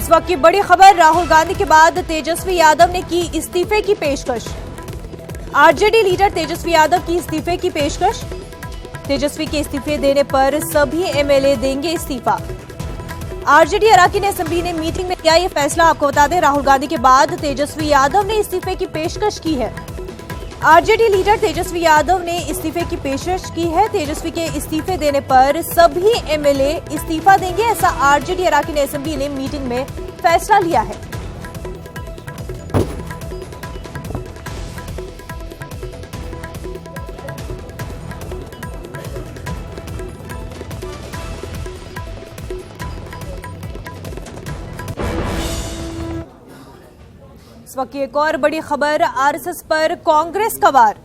इस वक्त की बड़ी खबर, राहुल गांधी के बाद तेजस्वी यादव ने की इस्तीफे की पेशकश। आरजेडी लीडर तेजस्वी यादव की इस्तीफे की पेशकश। तेजस्वी के इस्तीफे देने पर सभी एमएलए देंगे इस्तीफा। आरजेडी अराकीन असेंबली ने मीटिंग में किया ये फैसला। आपको बता दें, राहुल गांधी के बाद तेजस्वी यादव ने इस्तीफे की पेशकश की है। आरजेडी लीडर तेजस्वी यादव ने इस्तीफे की पेशकश की है। तेजस्वी के इस्तीफे देने पर सभी एमएलए इस्तीफा देंगे, ऐसा आरजेडी अराकीन असेंबली ने मीटिंग में फैसला लिया है। इस वक्त की एक और बड़ी खबर, आरएसएस पर कांग्रेस का वार।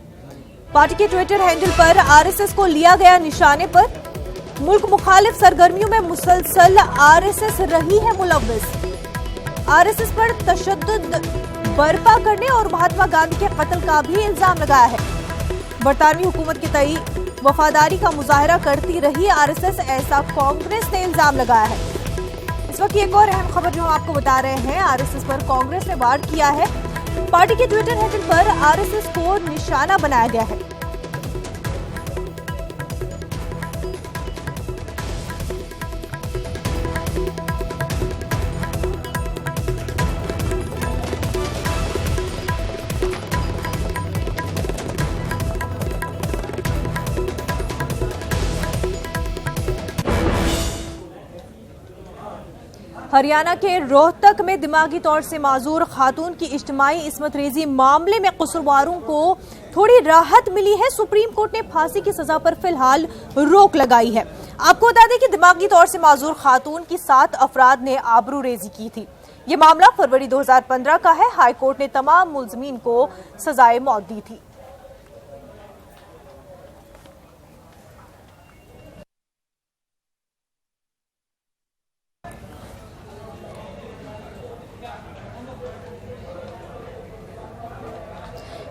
पार्टी के ट्विटर हैंडल पर आरएसएस को लिया गया निशाने पर। मुल्क मुखालिफ सरगर्मियों में मुसलसल आरएसएस रही है मुलव्विस। आरएसएस पर तशद्दुद बर्पा करने और महात्मा गांधी के कत्ल का भी इल्जाम लगाया है। बरतानवी हुकूमत के तई वफादारी का मुजाहरा करती रही आरएसएस, ऐसा कांग्रेस ने इल्जाम लगाया है। इस वक्त एक और अहम खबर जो हम आपको बता रहे हैं, आरएसएस पर कांग्रेस ने वार किया है। पार्टी के ट्विटर हैंडल पर आरएसएस को निशाना बनाया गया है। हरियाणा के रोहतक में दिमागी तौर से माजूर खातून की इज्तिमाई इस्मत रेजी मामले में कसूरवारों को थोड़ी राहत मिली है। सुप्रीम कोर्ट ने फांसी की सजा पर फिलहाल रोक लगाई है। आपको बता दें कि दिमागी तौर से माजूर खातून की 7 अफराद ने आबरू रेजी की थी। ये मामला फरवरी 2015 का है। हाईकोर्ट ने तमाम मुलजमीन को सजाए मौत दी थी।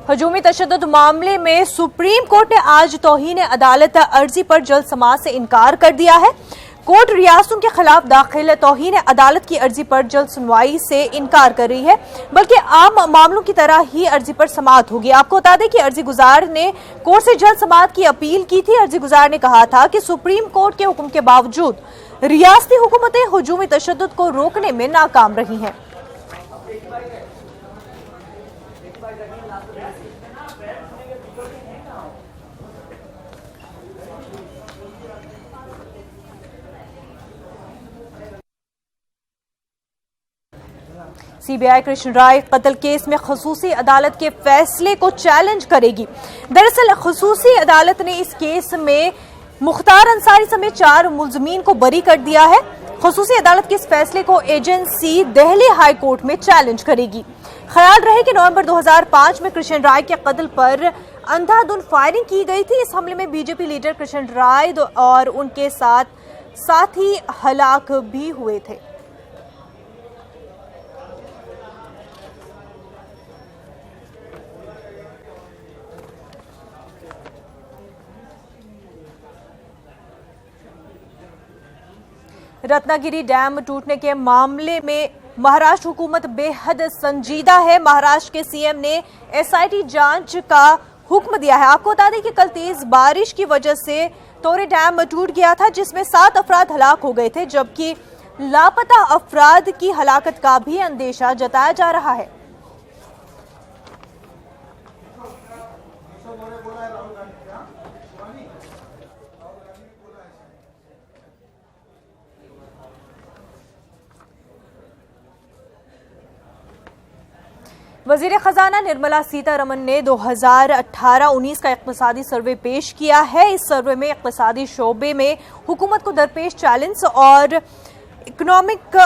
हजूमी तशद्दुद मामले में सुप्रीम कोर्ट ने आज तौहीन अदालत अर्जी पर जल्द समाअत से इनकार कर दिया है। कोर्ट रियासतों के खिलाफ दाखिल तौहीन अदालत की अर्जी पर जल्द सुनवाई से इनकार कर रही है, बल्कि आम मामलों की तरह ही अर्जी पर समाअत होगी। आपको बता दें कि अर्जी गुजार ने कोर्ट से जल्द समाअत की अपील की थी। अर्जी गुजार ने कहा था कि सुप्रीम कोर्ट के हुक्म के बावजूद रियासती हुकूमतें हजूमी तशद्दुद को रोकने में नाकाम रही हैं। सीबीआई कृष्ण राय कत्ल केस में खसूसी अदालत के फैसले को चैलेंज करेगी। दरअसल खसूसी अदालत ने इस केस में मुख्तार अंसारी समेत 4 मुलजमीन को बरी कर दिया है। खसूसी अदालत के इस फैसले को एजेंसी दिल्ली हाई कोर्ट में चैलेंज करेगी। ख्याल रहे कि नवंबर 2005 में कृष्ण राय के कत्ल पर अंधाधुंध फायरिंग की गई थी। इस हमले में बीजेपी लीडर कृष्ण राय और उनके साथी हलाक भी हुए थे। रत्नागिरी डैम टूटने के मामले में महाराष्ट्र हुकूमत बेहद संजीदा है। महाराष्ट्र के सीएम ने एसआईटी जांच का हुक्म दिया है। आपको बता दें कि कल तेज बारिश की वजह से तोरे डैम टूट गया था, जिसमें 7 अफराद हलाक हो गए थे, जबकि लापता अफराद की हलाकत का भी अंदेशा जताया जा रहा है। वजीर खजाना निर्मला सीतारमन ने 2018-19 का इक्तिसादी सर्वे पेश किया है। इस सर्वे में इक्तिसादी शोबे में हुकूमत को दरपेश चैलेंज और इकोनॉमिक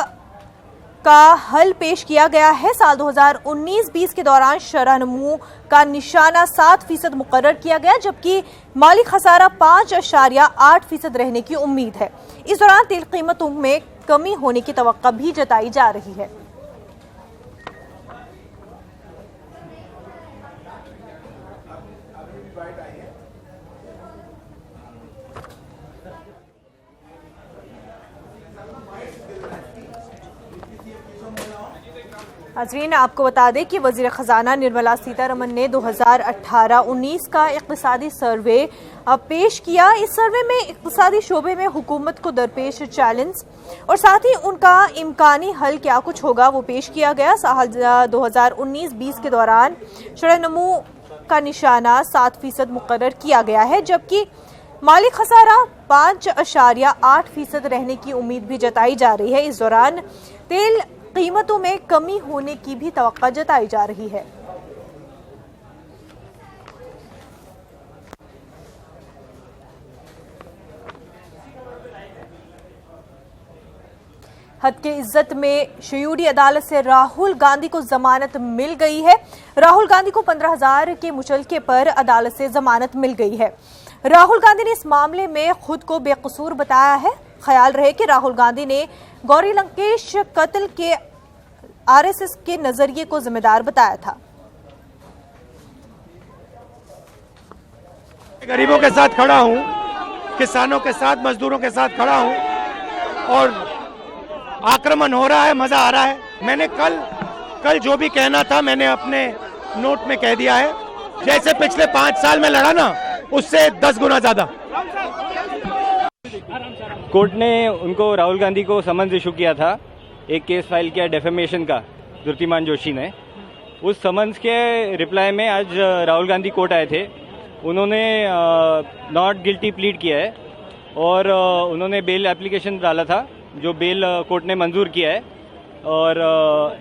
का हल पेश किया गया है। साल 2019-20 के दौरान शरह नमू का निशाना 7% मुकर्रर किया गया, जबकि माली खसारा 5.8% रहने की उम्मीद है। इस दौरान तेल कीमतों में कमी होने की तवक्को भी जताई जा रही है। नाज़रीन, आपको बता दें कि वज़ीर ख़जाना निर्मला सीतारमन ने 2018-19 का इक़्तिसादी सर्वे पेश किया। इस सर्वे में इक़्तिसादी शोबे में हुकूमत को दरपेश चैलेंज और साथ ही उनका इम्कानी हल क्या कुछ होगा वो पेश किया गया। साल 2019-20 के दौरान शरह नमू का निशाना 7% मुकर्रर किया गया है, जबकि माली खसारा 5.8% रहने की उम्मीद भी जताई जा रही है। इस दौरान तेल कीमतों में कमी होने की भी तवक्को जताई जा रही है। हद के इज्जत में शयूरी अदालत से राहुल गांधी को जमानत मिल गई है। राहुल गांधी को 15,000 के मुचलके पर अदालत से जमानत मिल गई है। राहुल गांधी ने इस मामले में खुद को बेकसूर बताया है। ख्याल रहे कि राहुल गांधी ने गौरी लंकेश कत्ल के आरएसएस के नजरिए को जिम्मेदार बताया था। गरीबों के साथ खड़ा हूं, किसानों के साथ, मजदूरों के साथ खड़ा हूं और आक्रमण हो रहा है, मजा आ रहा है। मैंने कल जो भी कहना था मैंने अपने नोट में कह दिया है। जैसे पिछले 5 साल में लड़ा ना, उससे 10 गुना ज्यादा। कोर्ट ने उनको, राहुल गांधी को समन्स इशू किया था, एक केस फाइल किया डेफेमेशन का द्रुतिमान जोशी ने। उस समन्स के रिप्लाई में आज राहुल गांधी कोर्ट आए थे। उन्होंने नॉट गिल्टी प्लीड किया है और उन्होंने बेल एप्लीकेशन डाला था, जो बेल कोर्ट ने मंजूर किया है। और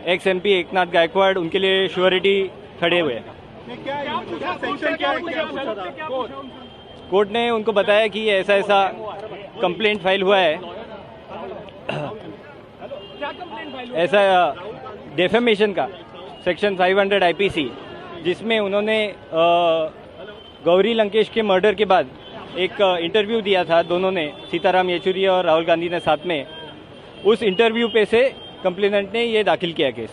एक्स एमपी एकनाथ गायकवाड़ उनके लिए श्योरिटी खड़े हुए हैं। कोर्ट ने उनको बताया कि ऐसा ऐसा कंप्लेंट फाइल हुआ है, ऐसा डेफेमेशन का सेक्शन 500 आईपीसी, जिसमें उन्होंने गौरी लंकेश के मर्डर के बाद एक इंटरव्यू दिया था दोनों ने, सीताराम येचुरी और राहुल गांधी ने साथ में। उस इंटरव्यू पे से कंप्लेनेंट ने ये दाखिल किया केस।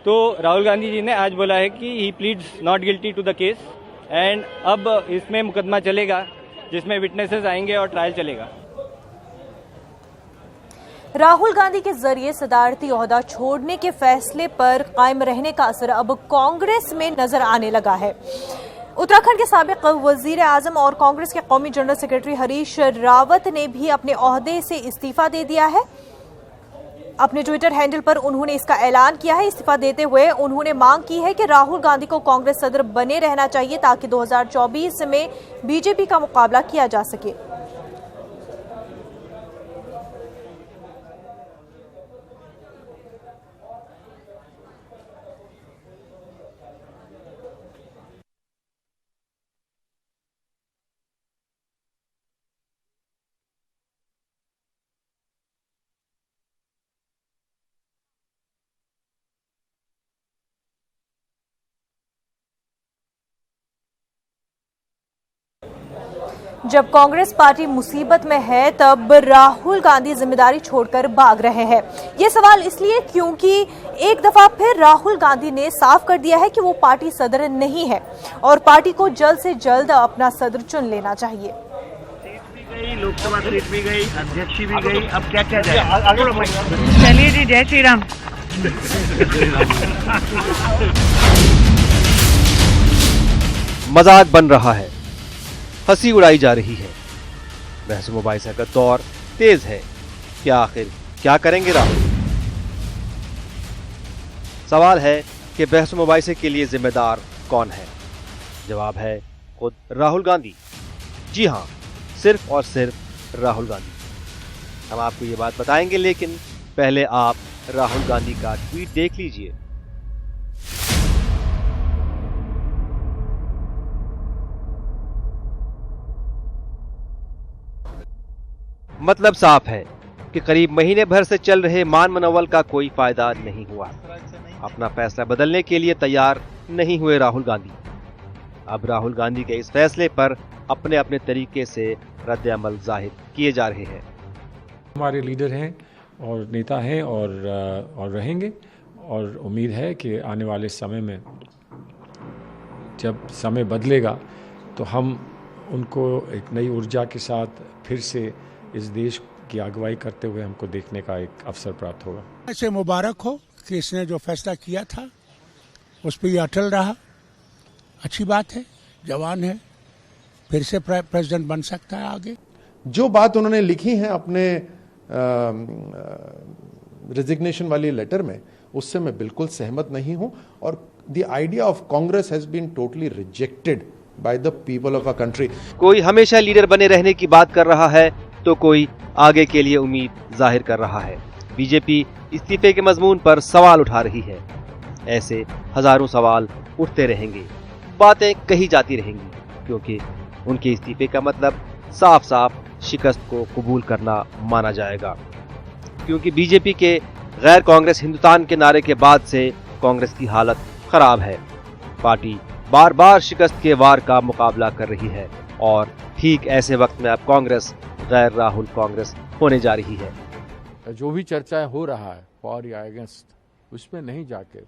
तो राहुल गांधी जी ने आज बोला है कि he pleads not guilty to the case and अब इसमें मुकदमा चलेगा, जिसमें विटनेसेस आएंगे और ट्रायल चलेगा। राहुल गांधी के जरिए सदारती ओहदा छोड़ने के फैसले पर कायम रहने का असर अब कांग्रेस में नजर आने लगा है। उत्तराखंड के साबिक वजीर आजम और कांग्रेस के कौमी जनरल सेक्रेटरी हरीश रावत ने भी अपने ओहदे से इस्तीफा दे दिया है। अपने ट्विटर हैंडल पर उन्होंने इसका ऐलान किया है। इस्तीफा देते हुए उन्होंने मांग की है कि राहुल गांधी को कांग्रेस सदर बने रहना चाहिए ताकि 2024 में बीजेपी का मुकाबला किया जा सके। जब कांग्रेस पार्टी मुसीबत में है तब राहुल गांधी जिम्मेदारी छोड़कर भाग रहे हैं। ये सवाल इसलिए क्योंकि एक दफा फिर राहुल गांधी ने साफ कर दिया है कि वो पार्टी सदर नहीं है और पार्टी को जल्द से जल्द अपना सदर चुन लेना चाहिए। लोकसभा सीट भी गई, अध्यक्ष भी गई, अब क्या क्या जाए? चलिए जी, जय श्री राम। मजाक बन रहा है, हंसी उड़ाई जा रही है। बहस मुबाहिसा का दौर तेज है। क्या आखिर क्या करेंगे राहुल? सवाल है कि बहस मुबाहिसे के लिए जिम्मेदार कौन है? जवाब है खुद राहुल गांधी। जी हां, सिर्फ और सिर्फ राहुल गांधी। हम आपको ये बात बताएंगे, लेकिन पहले आप राहुल गांधी का ट्वीट देख लीजिए। मतलब साफ है कि करीब महीने भर से चल रहे मान मनोवल का कोई फायदा नहीं हुआ। अपना फैसला बदलने के लिए तैयार नहीं हुए राहुल गांधी। अब राहुल गांधी के इस फैसले पर अपने अपने तरीके से रद्द अमल जाहिर किए जा रहे हैं। हमारे लीडर हैं और नेता हैं और रहेंगे, और उम्मीद है कि आने वाले समय में जब समय बदलेगा तो हम उनको एक नई ऊर्जा के साथ फिर से इस देश की अगुवाई करते हुए हमको देखने का एक अवसर प्राप्त होगा। ऐसे मुबारक हो, कि इसने जो फैसला किया था उस पर ये अटल रहा। अच्छी बात है, जवान है, फिर से प्रेसिडेंट बन सकता है आगे। जो बात उन्होंने लिखी है अपने रेजिग्नेशन वाली लेटर में, उससे मैं बिल्कुल सहमत नहीं हूं। और the idea of Congress has been totally rejected by the people of a country. कोई हमेशा लीडर बने रहने की बात कर रहा है तो कोई आगे के लिए उम्मीद जाहिर कर रहा है। बीजेपी इस्तीफे के मजमून पर सवाल उठा रही है। ऐसे हजारों सवाल उठते रहेंगे, बातें कही जाती रहेंगी, क्योंकि उनके इस्तीफे का मतलब साफ साफ शिकस्त को कबूल करना माना जाएगा। क्योंकि बीजेपी के गैर कांग्रेस हिंदुस्तान के नारे के बाद से कांग्रेस की हालत खराब है। पार्टी बार बार शिकस्त के वार का मुकाबला कर रही है और ठीक ऐसे वक्त में अब कांग्रेस गैर राहुल कांग्रेस होने जा रही है। जो भी चर्चाएं हो रहा है फॉर या अगेंस्ट, उसमें नहीं जाके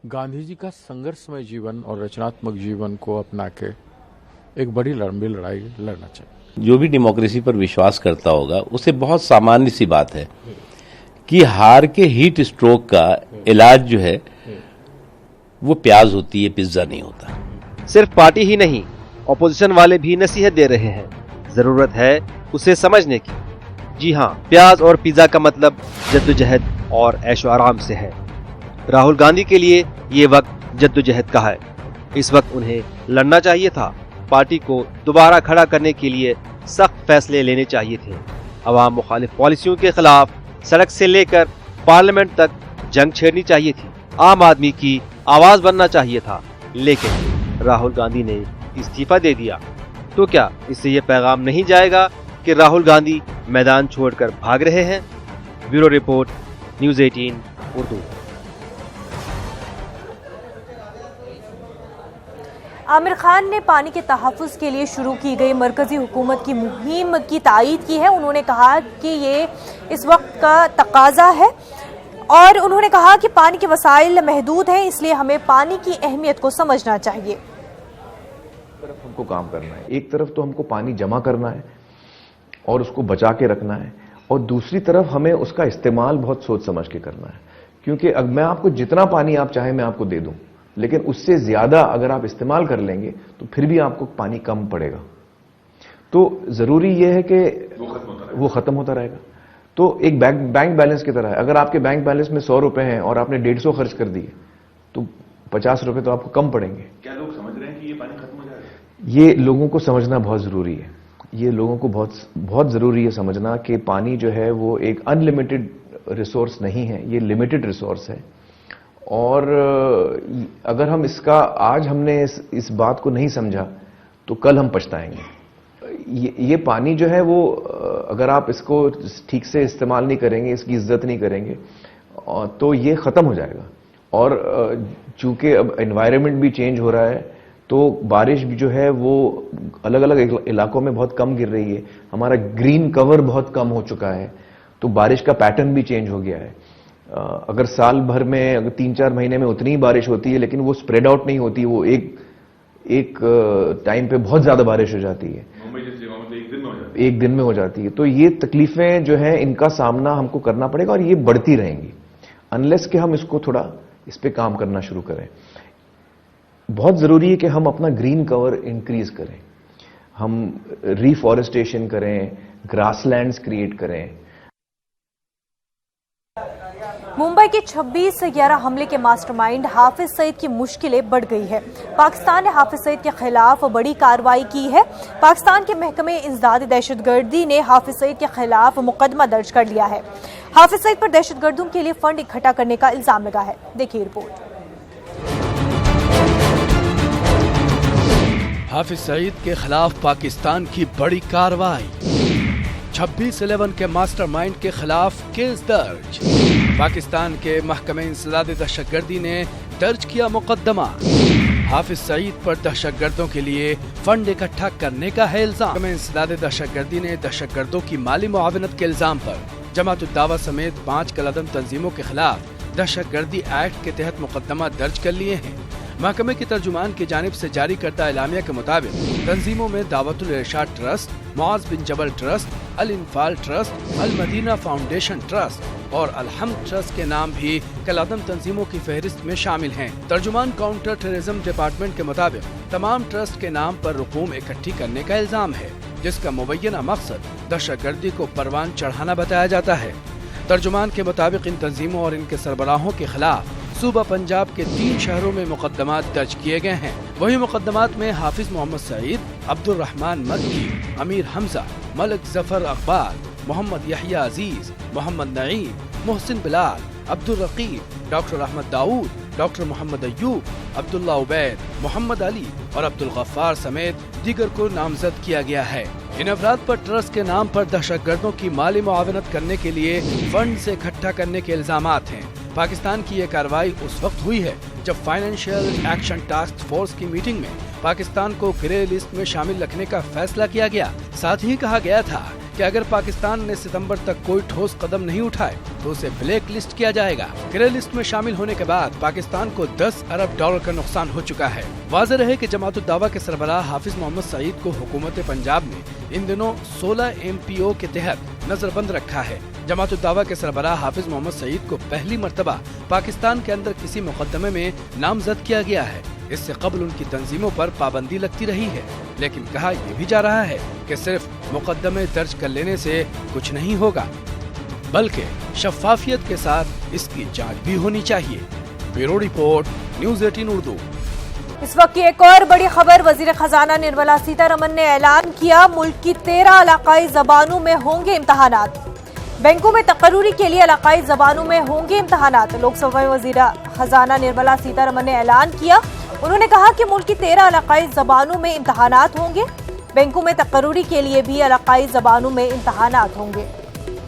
गांधी जी का संघर्षमय जीवन और रचनात्मक जीवन को अपना के एक बड़ी लंबी लड़ाई लड़ना चाहिए। जो भी डेमोक्रेसी पर विश्वास करता होगा उसे बहुत सामान्य सी बात है कि हार के हीट स्ट्रोक का इलाज जो है वो प्याज होती है, पिज्जा नहीं होता। सिर्फ पार्टी ही नहीं, ऑपोजिशन वाले भी नसीहत दे रहे हैं। जरूरत है उसे समझने की। जी हाँ, प्याज और पिज्जा का मतलब जद्दोजहद और ऐशो आराम से है। राहुल गांधी के लिए ये वक्त जद्दोजहद का है। इस वक्त उन्हें लड़ना चाहिए था। पार्टी को दोबारा खड़ा करने के लिए सख्त फैसले लेने चाहिए थे। अवाम मुखालिफ पॉलिसियों के खिलाफ सड़क से लेकर पार्लियामेंट तक जंग छेड़नी चाहिए थी। आम आदमी की आवाज बनना चाहिए था। लेकिन राहुल गांधी ने इस्तीफा दे दिया। तो क्या इससे ये पैगाम नहीं जाएगा कि राहुल गांधी मैदान छोड़कर भाग रहे हैं? Bureau report, news 18 Urdu. Aamir Khan ने पानी के तहफ़्फ़ुज़ के लिए शुरू की गई मरकज़ी हुकूमत की मुहिम की तायीद की है। उन्होंने कहा कि ये इस वक्त का तकाज़ा है और उन्होंने कहा कि पानी के वसाइल महदूद हैं, इसलिए हमें पानी की अहमियत को समझना चाहिए। तरफ हमको काम करना है, एक तरफ तो हमको पानी जमा करना है और उसको बचा के रखना है, और दूसरी तरफ हमें उसका इस्तेमाल बहुत सोच समझ के करना है। क्योंकि अब मैं आपको जितना पानी आप चाहे मैं आपको दे दूं, लेकिन उससे ज्यादा अगर आप इस्तेमाल कर लेंगे तो फिर भी आपको पानी कम पड़ेगा। तो जरूरी यह है कि वो खत्म होता रहेगा। तो एक बैंक बैलेंस की तरह है। अगर आपके बैंक बैलेंस में 100 रुपए हैं और आपने 150 खर्च कर दिए तो 50 रुपए तो आपको कम पड़ेंगे। क्या लोग समझ रहे हैं कि ये पानी खत्म हो जाएगा? ये लोगों को समझना बहुत जरूरी है। ये लोगों को बहुत जरूरी है समझना कि पानी जो है वो एक अनलिमिटेड रिसोर्स नहीं है, ये लिमिटेड रिसोर्स है। और अगर हम इसका आज हमने इस बात को नहीं समझा तो कल हम पछताएंगे। ये पानी जो है वो अगर आप इसको ठीक से इस्तेमाल नहीं करेंगे, इसकी इज्जत नहीं करेंगे तो ये खत्म हो जाएगा। और चूंकि अब एनवायरनमेंट भी चेंज हो रहा है तो बारिश भी जो है वो अलग अलग इलाकों में बहुत कम गिर रही है। हमारा ग्रीन कवर बहुत कम हो चुका है, तो बारिश का पैटर्न भी चेंज हो गया है। अगर साल भर में अगर 3-4 महीने में उतनी ही बारिश होती है लेकिन वो स्प्रेड आउट नहीं होती, वो एक टाइम पे बहुत ज्यादा बारिश हो जाती है, एक दिन में हो जाती है। तो ये तकलीफें जो है इनका सामना हमको करना पड़ेगा और ये बढ़ती रहेंगी अनलेस कि हम इसको थोड़ा इस पे काम करना शुरू करें। बहुत जरूरी है कि हम अपना ग्रीन कवर इंक्रीज करें, हम रिफॉरेस्टेशन करें, ग्रासलैंड्स क्रिएट करें। मुंबई के 26/11 हमले के मास्टरमाइंड हाफिज सईद की मुश्किलें बढ़ गई है। पाकिस्तान ने हाफिज सईद के खिलाफ बड़ी कार्रवाई की है। पाकिस्तान के महकमे इंसदाद दहशतगर्दी ने हाफिज सईद के खिलाफ मुकदमा दर्ज कर लिया है। हाफिज सईद पर दहशतगर्दों के लिए फंड इकट्ठा करने का इल्जाम लगा है। देखिए रिपोर्ट। हाफिज सईद के खिलाफ पाकिस्तान की बड़ी कार्रवाई। 26/11 के मास्टरमाइंड के खिलाफ केस दर्ज। पाकिस्तान के महकमे इंसदाद दहशतगर्दी ने दर्ज किया मुकदमा। हाफिज सईद पर दहशतगर्दों के लिए फंड इकट्ठा करने का है इल्जाम। महकमे इंसदाद दहशतगर्दी ने दहशतगर्दों की माली मुआवनत के इल्जाम पर जमात उद दावा समेत 5 कलअदम तंजीमों के खिलाफ दहशतगर्दी एक्ट के तहत मुकदमा दर्ज कर लिए हैं। महकमे के तर्जुमान की जानिब से जारी करदा एलामिया के मुताबिक तंजीमों में दावतुल इरशाद ट्रस्ट, मुआज बिन जबल ट्रस्ट, अल इनफाल ट्रस्ट, अल मदीना फाउंडेशन ट्रस्ट और अलहम्द ट्रस्ट के नाम भी कलादम तंजीमों की फहरिस्त में शामिल हैं। तर्जुमान काउंटर टेररिज्म डिपार्टमेंट के मुताबिक तमाम ट्रस्ट के नाम पर रकूम इकट्ठी करने का इल्जाम है, जिसका मुबैना मकसद दहशतगर्दी को परवान चढ़ाना बताया जाता है। तर्जुमान के मुताबिक इन तंजीमों और इनके सरबराहों के खिलाफ सूबा पंजाब के 3 शहरों में मुकदमात दर्ज किए गए हैं। वही मुकदमात में हाफिज मोहम्मद सईद, अब्दुल रहमान मक्की, अमीर हमजा, मलिक जफर अकबर, मोहम्मद यहिया अजीज, मोहम्मद नईम, मोहसिन बिलाल, अब्दुल रकीब, डॉक्टर अहमद दाऊद, डॉक्टर मोहम्मद अयूब, अब्दुल्ला उबैद, मोहम्मद अली और अब्दुल गफ्फार समेत दीगर को नामजद किया गया है। इन अफराद पर ट्रस्ट के नाम पर दहशतगर्दों की माली मुआवनत करने के लिए फंड से इकट्ठा करने के इल्जामात हैं। पाकिस्तान की ये कार्रवाई उस वक्त हुई है जब फाइनेंशियल एक्शन टास्क फोर्स की मीटिंग में पाकिस्तान को ग्रे लिस्ट में शामिल रखने का फैसला किया गया। साथ ही कहा गया था कि अगर पाकिस्तान ने सितंबर तक कोई ठोस कदम नहीं उठाए तो उसे ब्लैक लिस्ट किया जाएगा। ग्रे लिस्ट में शामिल होने के बाद पाकिस्तान को 10 अरब डॉलर का नुकसान हो चुका है। वाज़ेह रहे कि जमात उद दावा के सरबराह हाफिज मोहम्मद सईद को हुकूमत पंजाब ने इन दिनों 16 MPO के तहत नजरबंद रखा है। जमात उद दावा के सरबराह हाफिज मोहम्मद सईद को पहली मर्तबा पाकिस्तान के अंदर किसी मुकदमे में नामजद किया गया है। इससे कबल उनकी तंजीमों पर पाबंदी लगती रही है, लेकिन कहा यह भी जा रहा है कि सिर्फ मुकदमे दर्ज कर लेने से कुछ नहीं होगा, बल्कि शफाफियत के साथ इसकी जांच भी होनी चाहिए। Bureau report, news 18 Urdu. इस वक्त की एक और बड़ी खबर, वजीर खजाना निर्मला सीतारमन ने ऐलान किया मुल्क की 13 इलाकाई जबानों में होंगे इम्तहानात। बैंकों में तकर्रुरी के लिए इलाकाई जबानों में होंगे इम्तहानात। लोकसभा में वजीर खजाना निर्मला सीतारमन ने ऐलान किया। उन्होंने कहा कि मुल्क की 13 इलाकाई जबानों में इम्तहानात होंगे। बैंकों में तकर्रुरी के लिए भी इलाकाई जबानों में इम्तहानात होंगे।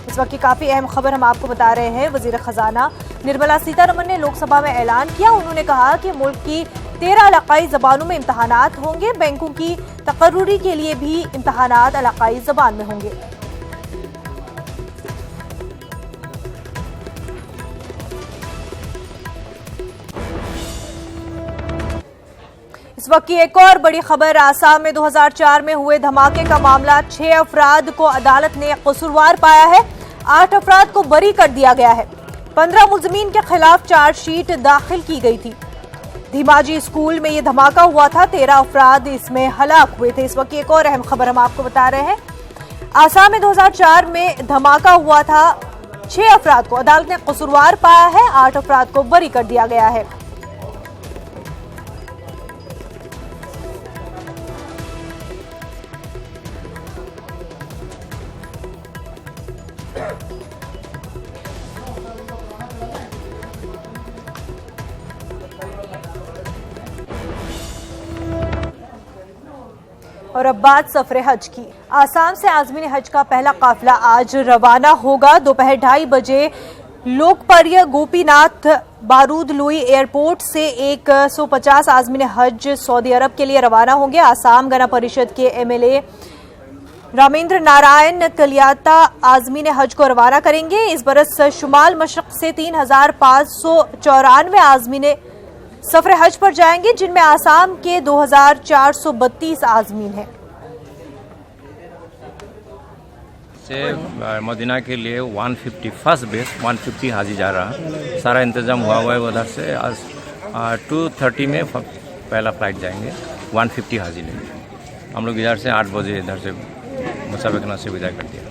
इस वक्त की काफी अहम खबर हम आपको बता रहे हैं। वजीर खजाना निर्मला सीतारमन ने लोकसभा में ऐलान किया। उन्होंने कहा कि मुल्क की 13 इलाकाई जबानों में इम्तहानात होंगे। बैंकों की तकर्रुरी के लिए भी इम्तहानात इलाकाई जबान में होंगे। इस वक्त की एक और बड़ी खबर, आसाम में 2004 में हुए धमाके का मामला, 6 अफराद को अदालत ने कसूरवार पाया है। 8 अफराद को बरी कर दिया गया है। 15 मुलजमीन के खिलाफ चार्जशीट दाखिल की गई थी। धीमाजी स्कूल में यह धमाका हुआ था। 13 अफराद इसमें हलाक हुए थे। इस वक्त की एक और अहम खबर हम आपको बता रहे हैं। आसाम में 2004 में धमाका हुआ था। 6 अफराद को अदालत ने कसूरवार पाया है। 8 अफराद को बरी कर दिया गया है। और अब बात सफरे हज की। आसाम से आज़मीन हज का पहला काफिला आज रवाना होगा। दोपहर 2:30 बजे लोकप्रिय गोपीनाथ बारूद लुई एयरपोर्ट से 150 आज़मीन हज सऊदी अरब के लिए रवाना होंगे। आसाम गण परिषद के MLA रामेंद्र नारायण कलियाता आज़मीन हज को रवाना करेंगे। इस बरस शुमाल मशरक से 3594 आज़मीन सफर हज पर जाएंगे, जिनमें आसाम के 2432 आज़मीन हैं। से मदीना के लिए 151st बेस 150 हाजी जा रहा है। सारा इंतज़ाम हुआ है उधर से। आज 2:30 में पहला फ्लाइट जाएंगे, 150 हाजी लेंगे। हम लोग इधर से 8 बजे इधर से मुसाफिर से विदा कर दिया।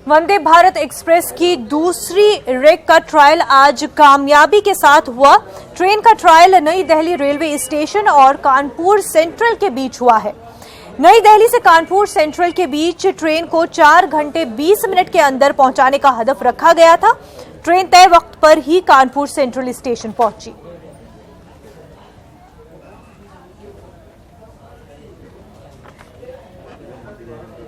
वंदे भारत एक्सप्रेस की दूसरी रेक का ट्रायल आज कामयाबी के साथ हुआ। ट्रेन का ट्रायल नई दिल्ली रेलवे स्टेशन और कानपुर सेंट्रल के बीच हुआ है। नई दिल्ली से कानपुर सेंट्रल के बीच ट्रेन को 4 घंटे 20 मिनट के अंदर पहुंचाने का हदफ रखा गया था। ट्रेन तय वक्त पर ही कानपुर सेंट्रल स्टेशन पहुंची।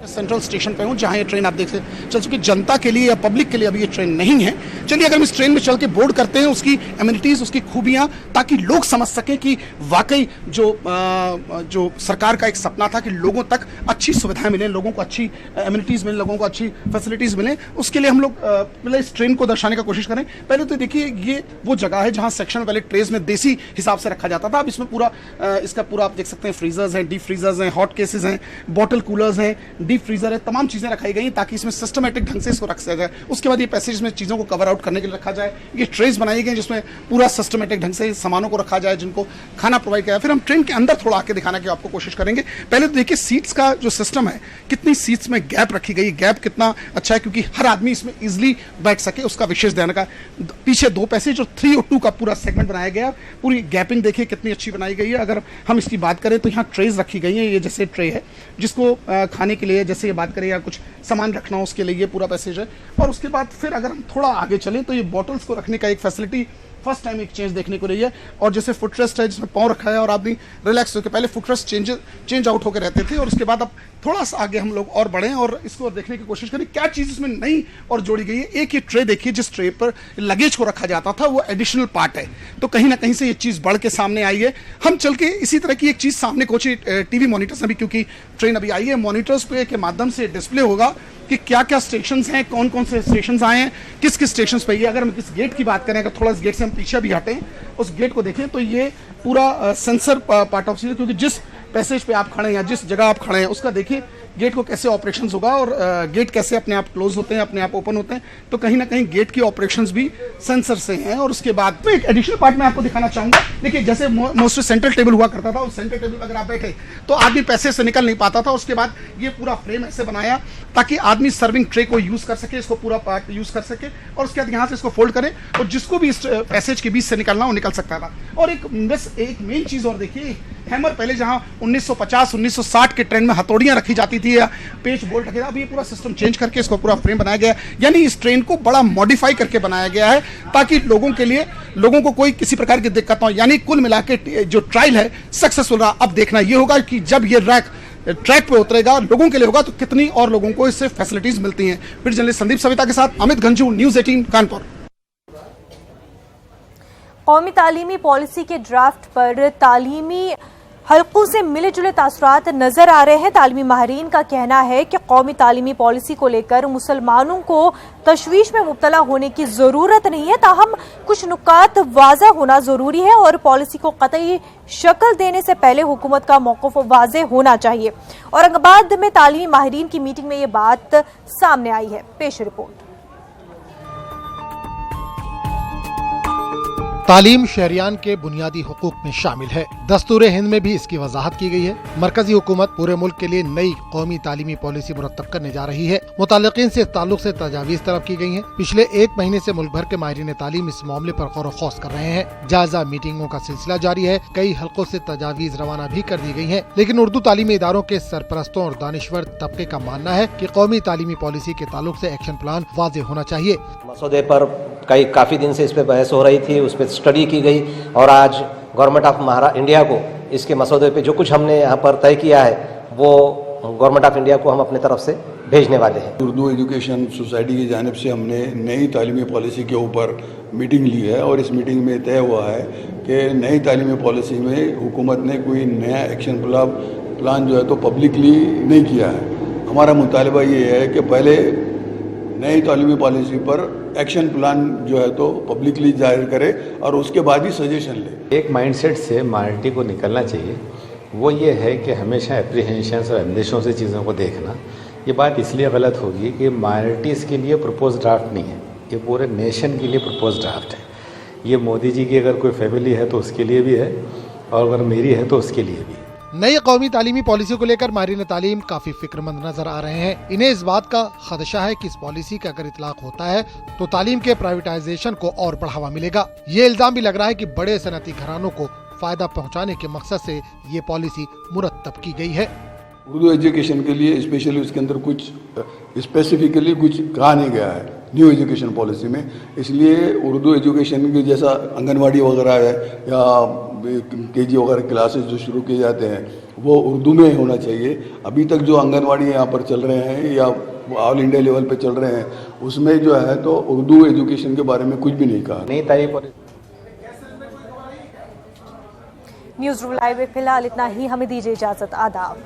सेंट्रल स्टेशन पे हूँ, जहाँ ये ट्रेन आप देख सकते चल चुकी। जनता के लिए या पब्लिक के लिए अभी ये ट्रेन नहीं है। चलिए अगर हम इस ट्रेन में चल के बोर्ड करते हैं उसकी एमिनिटीज, उसकी खूबियां, ताकि लोग समझ सकें कि वाकई जो सरकार का एक सपना था कि लोगों तक अच्छी सुविधाएं मिलें, लोगों को अच्छी एमिनिटीज मिलें, लोगों को अच्छी फैसिलिटीज मिलें, उसके लिए हम लोग पहले इस ट्रेन को दर्शाने का कोशिश करें। पहले तो देखिए ये वो जगह है जहां सेक्शन वाले ट्रेज में देसी हिसाब से रखा जाता था। अब इसमें पूरा इसका पूरा आप देख सकते हैं, फ्रीजर्स हैं, डीप फ्रीजर्स हैं, हॉट केसेस हैं, बॉटल कूलर्स हैं, डीप फ्रीजर है, तमाम चीजें रखाई गई ताकि इसमें सिस्टमेटिक ढंग से इसको रखा जाए। उसके बाद ये पैसेज में चीजों को कवर आउट करने के लिए रखा जाए। ये ट्रेज बनाई गई जिसमें पूरा सिस्टमेटिक ढंग से सामानों को रखा जाए, जिनको खाना प्रोवाइड किया। फिर हम ट्रेन के अंदर थोड़ा आके दिखाने की आपको कोशिश करेंगे। पहले तो देखिए सीट्स का जो सिस्टम है, कितनी सीट्स में गैप रखी गई, गैप कितना अच्छा है क्योंकि हर आदमी इसमें इजिली बैठ सके, उसका विशेष ध्यान का। पीछे 2 पैसेज और 3 और 2 का पूरा सेगमेंट बनाया गया। पूरी गैपिंग देखिए कितनी अच्छी बनाई गई है। अगर हम इसकी बात करें तो यहाँ ट्रेज रखी गई है, ये जैसे ट्रे है जिसको खाने के लिए, जैसे ये बात करें या कुछ सामान रखना हो उसके लिए ये पूरा पैसेज है। और उसके बाद फिर अगर हम थोड़ा आगे चलें तो ये बॉटल्स को रखने का एक फैसिलिटी फर्स्ट टाइम एक चेंज देखने को रही है। और जैसे फुटरेस्ट है जिसमें पाँव रखा है और आदमी रिलैक्स होकर, पहले फुटरेस्ट चेंज आउट होकर रहते थे और उसके बाद अब थोड़ा सा आगे हम लोग और बढ़ें और इसको देखने की कोशिश करें क्या चीज़ इसमें नई और जोड़ी गई है। एक ये ट्रे देखिए, जिस ट्रे पर लगेज को रखा जाता था वो एडिशनल पार्ट है, तो कहीं ना कहीं से ये चीज़ बढ़ के सामने आई है। हम चल के इसी तरह की एक चीज़ सामने कुछ टीवी मॉनिटर्स अभी, क्योंकि ट्रेन अभी आई है, मॉनिटर्स पे के माध्यम से डिस्प्ले होगा कि क्या क्या स्टेशंस हैं, कौन कौन से स्टेशंस आए हैं, किस किस स्टेशंस पे ये। अगर हम इस गेट की बात करें, अगर थोड़ा इस गेट से हम पीछे भी हटें, उस गेट को देखें तो ये पूरा सेंसर पार्ट ऑफ सीट, क्योंकि जिस पैसेज पे आप खड़े हैं या जिस जगह आप खड़े हैं उसका देखिए गेट को कैसे ऑपरेशंस होगा और गेट कैसे अपने आप क्लोज होते हैं, अपने आप ओपन होते हैं। तो कहीं ना कहीं गेट की ऑपरेशंस भी सेंसर से हैं। और उसके बाद तो एक एडिशनल पार्ट मैं आपको दिखाना चाहूंगा। देखिए जैसे मोस्टली सेंट्रल टेबल हुआ करता था, उस सेंट्रल टेबल पर अगर आप बैठे तो आदमी पैसे से निकल नहीं पाता था। उसके बाद ये पूरा फ्रेम ऐसे बनाया ताकि आदमी सर्विंग ट्रे को यूज कर सके, इसको पूरा पार्ट यूज कर सके और उसके बाद यहाँ से इसको फोल्ड करे और जिसको भी इस पैसेज के बीच से निकलना हो निकल सकता था। और एक मेन चीज और देखिए, हैमर पहले जहां 1950-1960 के ट्रेन में हथौड़ियां रखी जाती थी या पेच बोल्ट रखे, अब ये पूरा सिस्टम चेंज करके इसको पूरा फ्रेम बनाया गया। यानी इस ट्रेन को बड़ा मॉडिफाई करके बनाया गया है ताकि लोगों को कोई किसी प्रकार की दिक्कत ना हो। यानी कुल मिला के जो ट्रायल है सक्सेसफुल रहा। अब देखना ये होगा कि जब ये ट्रैक पे उतरेगा, लोगों के लिए होगा, तो कितनी और लोगों को इससे फैसिलिटीज मिलती हैं। फिर जर्नलिस्ट संदीप सविता के साथ अमित गंजू, न्यूज़ 18 कानपुर। कौमी तालीमी पॉलिसी के ड्राफ्ट पर तालीमी हलकों से मिले जुले तासुरात नजर आ रहे हैं। तालीमी माहिरीन का कहना है कि कौमी तालीमी पॉलिसी को लेकर मुसलमानों को तशवीश में मुब्तला होने की जरूरत नहीं है, ताहम कुछ नुकात वाज़ह होना जरूरी है और पॉलिसी को कतई शक्ल देने से पहले हुकूमत का मौक़िफ़ वाज़ह होना चाहिए। औरंगाबाद में तालीमी माहिरीन की मीटिंग में ये बात सामने आई है। पेश रिपोर्ट। तालीम शहरियान के बुनियादी हुकूक में शामिल है। दस्तूर हिंद में भी इसकी वजाहत की गई है। मरकजी हुकूमत पूरे मुल्क के लिए नई कौमी तालीमी पॉलिसी मुरतब करने जा रही है। मुताल्लिकीन से ताल्लुक से तजावीज़ तलब की गई हैं। पिछले 1 महीने से मुल्क भर के माहिरीन तालीम इस मामले पर गौर खौस कर रहे हैं। जायजा मीटिंगों का सिलसिला जारी है। कई हल्कों से तजावीज़ रवाना भी कर दी गई है, लेकिन उर्दू तालीमी इदारों के सरपरस्तों और दानिश्वर तबके का मानना है कि कौमी तालीमी पॉलिसी के ताल्लुक से एक्शन प्लान वाज़ेह होना चाहिए। मसौदे पर काफ़ी दिन से इस पर बहस हो रही थी, उस पर स्टडी की गई और आज गवर्नमेंट ऑफ इंडिया को इसके मसौदे पे जो कुछ हमने यहाँ पर तय किया है वो गवर्नमेंट ऑफ इंडिया को हम अपने तरफ से भेजने वाले हैं। उर्दू एजुकेशन सोसाइटी की जानिब से हमने नई तालीमी पॉलिसी के ऊपर मीटिंग ली है और इस मीटिंग में तय हुआ है कि नई तालीमी पॉलिसी में हुकूमत ने कोई नया एक्शन प्लान जो है तो पब्लिकली नहीं किया है। हमारा मुतालबा ये है कि पहले नई तालीमी पॉलिसी पर एक्शन प्लान जो है तो पब्लिकली जाहिर करे और उसके बाद ही सजेशन ले। एक माइंडसेट से माइनॉरिटी को निकलना चाहिए, वो ये है कि हमेशा एप्रीहेंशंस और अंदेशों से चीज़ों को देखना। ये बात इसलिए गलत होगी कि माइनॉरिटीज़ के लिए प्रपोज ड्राफ्ट नहीं है, ये पूरे नेशन के लिए प्रपोज ड्राफ्ट है। ये मोदी जी की अगर कोई फैमिली है तो उसके लिए भी है और अगर मेरी है तो उसके लिए भी है। नई कौमी तालीमी पॉलिसी को लेकर माहिरीन तालीम काफी फिक्रमंद नजर आ रहे हैं। इन्हें इस बात का खदशा है कि इस पॉलिसी का अगर इतलाक होता है तो तालीम के प्राइवेटाइजेशन को और बढ़ावा मिलेगा। ये इल्जाम भी लग रहा है कि बड़े सनती घरानों को फायदा पहुंचाने के मकसद से ये पॉलिसी मुरतब की गई है। उर्दू एजुकेशन के लिए स्पेशली उसके अंदर कुछ स्पेसिफिकली कुछ कहा नहीं गया है न्यू एजुकेशन पॉलिसी में, इसलिए उर्दू एजुकेशन के जैसा आंगनवाड़ी वगैरह है या केजी वगैरह क्लासेस जो शुरू किए जाते हैं वो उर्दू में होना चाहिए। अभी तक जो आंगनवाड़ी यहाँ पर चल रहे हैं या ऑल इंडिया लेवल पे चल रहे हैं, उसमें जो है तो उर्दू एजुकेशन के बारे में कुछ भी नहीं कहा। नई तालीम पॉलिसी न्यूज़ रूम लाइव में फिलहाल इतना ही, हमें दीजिए इजाजत। आदाब।